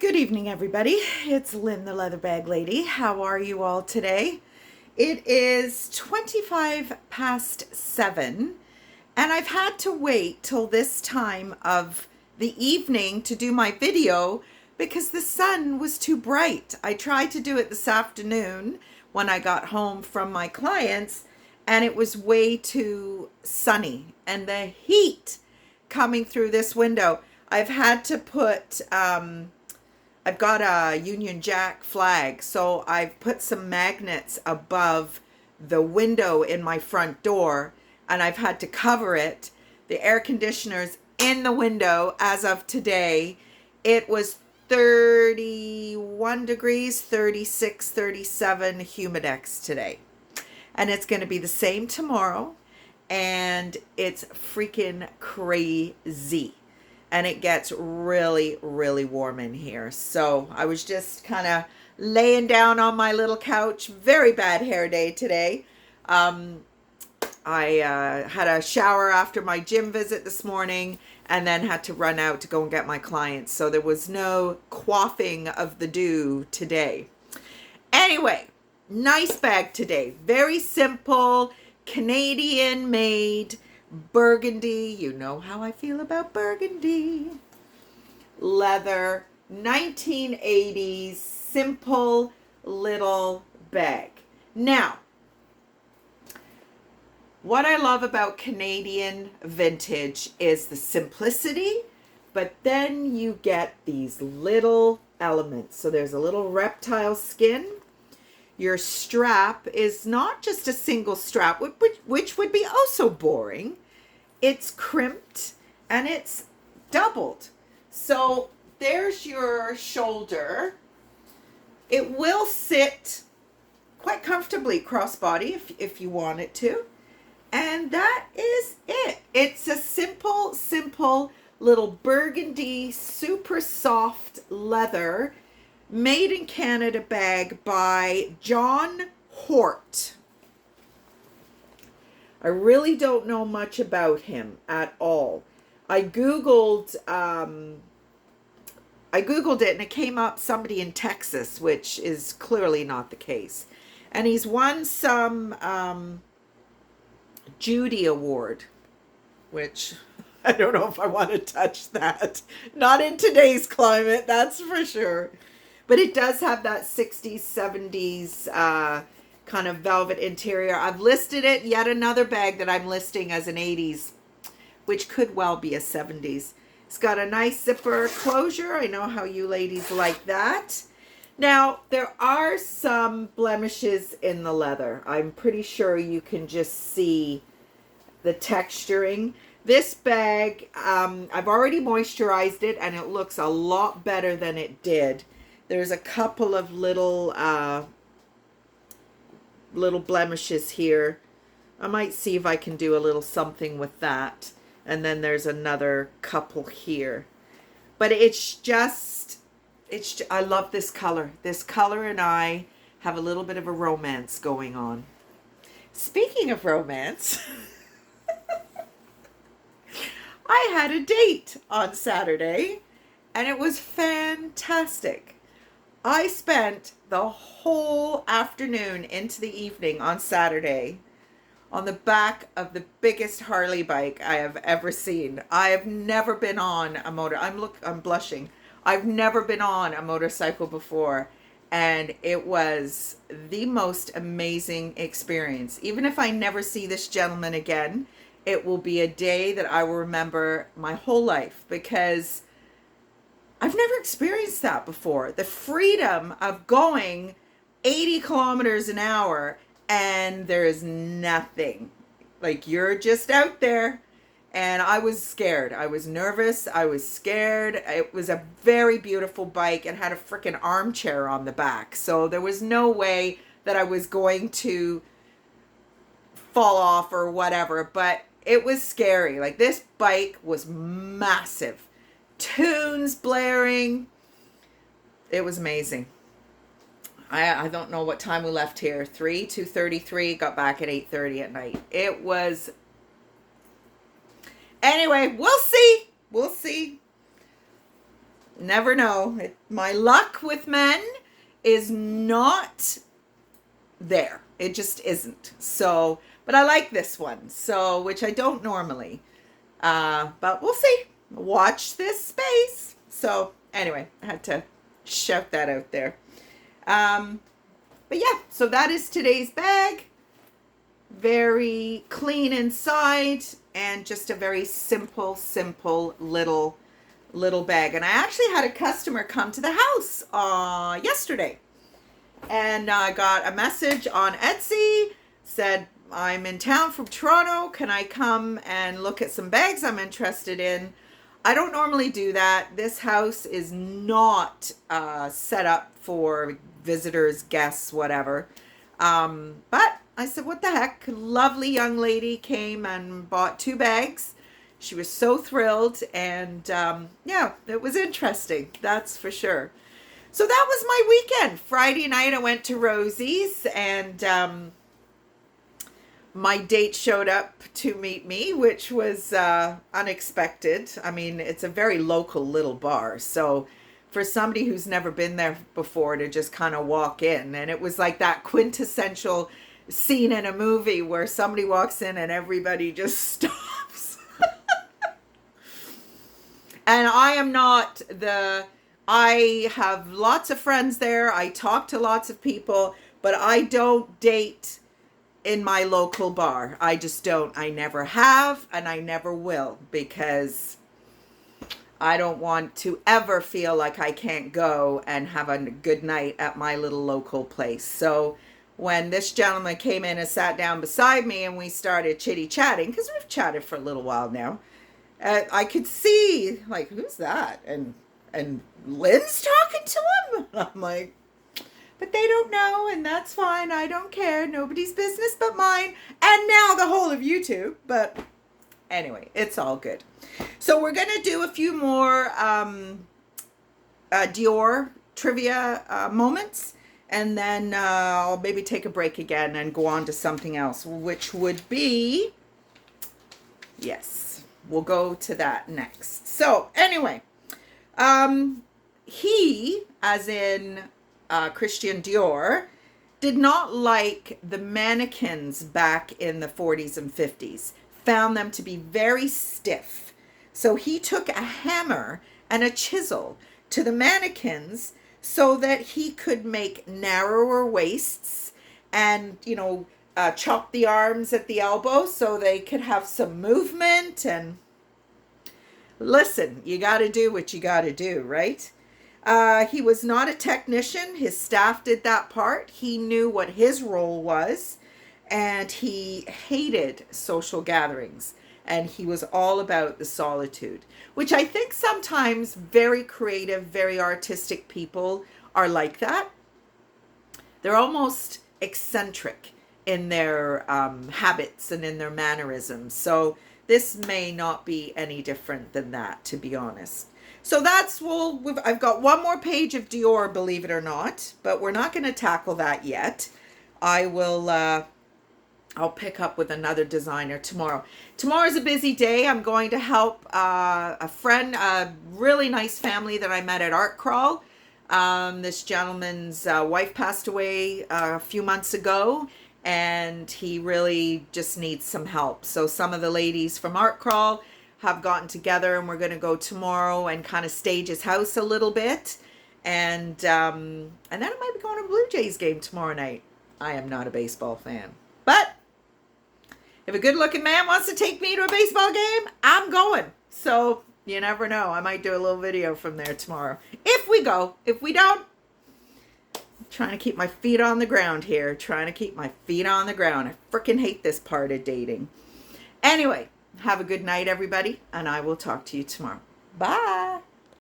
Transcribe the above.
Good evening, everybody. It's Lynn, the Leather Bag Lady. How are you all today? It is 25 past 7, and I've had to wait till this time of the evening to do my video because the sun was too bright. I tried to do it this afternoon when I got home from my clients, and it was way too sunny, and the heat coming through this window. I've had to put I've got a Union Jack flag, so I've put some magnets above the window in my front door, and I've had to cover it. The air conditioner's in the window as of today. It was 31 degrees, 36, 37 humidex today. And it's going to be the same tomorrow, and it's freaking crazy. And it gets really, really warm in here. So I was just kind of laying down on my little couch. Very bad hair day today. I had a shower after my gym visit this morning and then had to run out to go and get my clients. So there was no quaffing of the dew today. Anyway, nice bag today. Very simple, Canadian made. Burgundy, you know how I feel about burgundy. Leather, 1980s, simple little bag. Now, what I love about Canadian vintage is the simplicity, but then you get these little elements. So there's a little reptile skin. Your strap is not just a single strap, which would be also boring. It's crimped and it's doubled. So there's your shoulder. It will sit quite comfortably crossbody if you want it to. And that is it. It's a simple little burgundy, super soft leather made in Canada bag by John Hort. I really don't know much about him at all. I googled it and it came up somebody in Texas, which is clearly not the case. And he's won some Judy Award, which I don't know if I want to touch that. Not in today's climate, that's for sure. But it does have that 60s, 70s kind of velvet interior. I've listed it, yet another bag that I'm listing as an 80s, which could well be a 70s. It's got a nice zipper closure. I know how you ladies like that. Now, there are some blemishes in the leather. I'm pretty sure you can just see the texturing. This bag, I've already moisturized it, and it looks a lot better than it did. There's a couple of little blemishes here. I might see if I can do a little something with that. And then there's another couple here. But I love this color. This color and I have a little bit of a romance going on. Speaking of romance, I had a date on Saturday, and it was fantastic. I spent the whole afternoon into the evening on Saturday on the back of the biggest Harley bike I have ever seen. I have never been on a I'm blushing. I've never been on a motorcycle before, and it was the most amazing experience. Even if I never see this gentleman again, it will be a day that I will remember my whole life because I've never experienced that before. The freedom of going 80 kilometers an hour and there is nothing. Like, you're just out there. And I was scared. I was nervous. I was scared. It was a very beautiful bike. It had a freaking armchair on the back. So there was no way that I was going to fall off or whatever. But it was scary. Like, this bike was massive. Tunes blaring. It was amazing. I don't know what time we left here. 2:33. Got back at 8:30 at night. It was... Anyway, we'll see. never know. My luck with men is not there. It just isn't. So, but I like this one. So, which I don't normally. But we'll see. Watch this space. So, anyway, I had to shout that out there. But yeah, so that is today's bag. Very clean inside and just a very simple little bag. And I actually had a customer come to the house yesterday, and I got a message on Etsy, said, I'm in town from Toronto, can I come and look at some bags I'm interested in? I don't normally do that. This house is not set up for visitors, guests, whatever. But I said, what the heck? Lovely young lady came and bought 2 bags. She was so thrilled, and yeah, it was interesting, that's for sure. So that was my weekend. Friday night I went to Rosie's, and my date showed up to meet me, which was unexpected. I mean, it's a very local little bar, so for somebody who's never been there before to just kind of walk in, and it was like that quintessential scene in a movie where somebody walks in and everybody just stops. And I am not I have lots of friends there. I talk to lots of people, but I don't date in my local bar. I just don't. I never have, and I never will, because I don't want to ever feel like I can't go and have a good night at my little local place. So when this gentleman came in and sat down beside me and we started chitty-chatting, because we've chatted for a little while now, I could see, like, who's that? And Lynn's talking to him? And I'm like, but they don't know, and that's fine. I don't care. Nobody's business but mine. And now the whole of YouTube. But anyway, it's all good. So we're going to do a few more Dior trivia moments. And then I'll maybe take a break again and go on to something else, which would be, yes, we'll go to that next. So anyway, he, as in Christian Dior, did not like the mannequins back in the 40s and 50s, found them to be very stiff. So he took a hammer and a chisel to the mannequins so that he could make narrower waists and, chop the arms at the elbow so they could have some movement. And listen, you got to do what you got to do, right? He was not a technician. His staff did that part. He knew what his role was, and he hated social gatherings. And he was all about the solitude, which I think sometimes very creative, very artistic people are like that. They're almost eccentric in their habits and in their mannerisms. So this may not be any different than that, to be honest. So that's, I've got one more page of Dior, believe it or not, but we're not going to tackle that yet. I'll pick up with another designer tomorrow. Tomorrow's a busy day. I'm going to help a friend, a really nice family that I met at Art Crawl. This gentleman's wife passed away a few months ago, and he really just needs some help. So some of the ladies from Art Crawl have gotten together, and we're going to go tomorrow and kind of stage his house a little bit. And then I might be going to a Blue Jays game tomorrow night. I am not a baseball fan, but if a good-looking man wants to take me to a baseball game, I'm going. So you never know. I might do a little video from there tomorrow. If we go. If we don't, I'm trying to keep my feet on the ground here. Trying to keep my feet on the ground. I freaking hate this part of dating. Anyway, have a good night, everybody, and I will talk to you tomorrow. Bye.